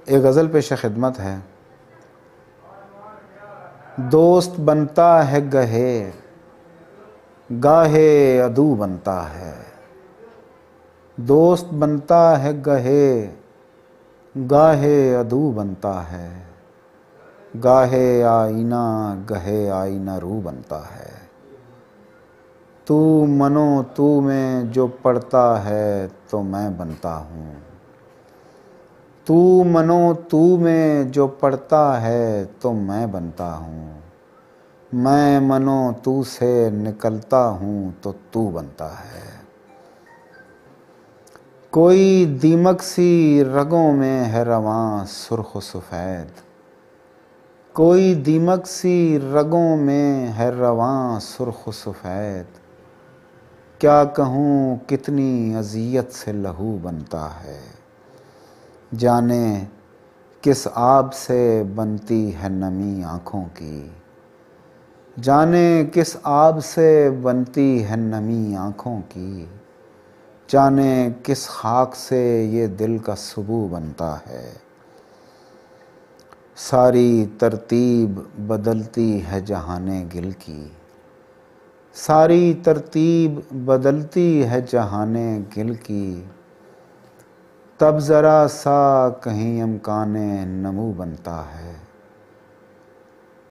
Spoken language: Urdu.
ایک غزل پیش خدمت ہے۔ دوست بنتا ہے گہے گاہے عدو بنتا ہے، دوست بنتا ہے گہے گاہے عدو بنتا ہے، گاہے آئینہ گہے آئینہ رو بنتا ہے۔ تو منو تو میں جو پڑتا ہے تو میں بنتا ہوں، تو منو تو میں جو پڑتا ہے تو میں بنتا ہوں، میں منو تو سے نکلتا ہوں تو تو بنتا ہے۔ کوئی دیمک سی رگوں میں ہے رواں سرخ و سفید، کوئی دیمک سی رگوں میں ہے رواں سرخ و سفید، کیا کہوں کتنی اذیت سے لہو بنتا ہے، جانے کس آب سے بنتی ہے نمی آنکھوں کی، جانے کس آب سے بنتی ہے نمی آنکھوں کی، جانے کس خاک سے یہ دل کا سبو بنتا ہے۔ ساری ترتیب بدلتی ہے جہان گل کی، ساری ترتیب بدلتی ہے جہان گل کی، تب ذرا سا کہیں امکان نمو بنتا ہے۔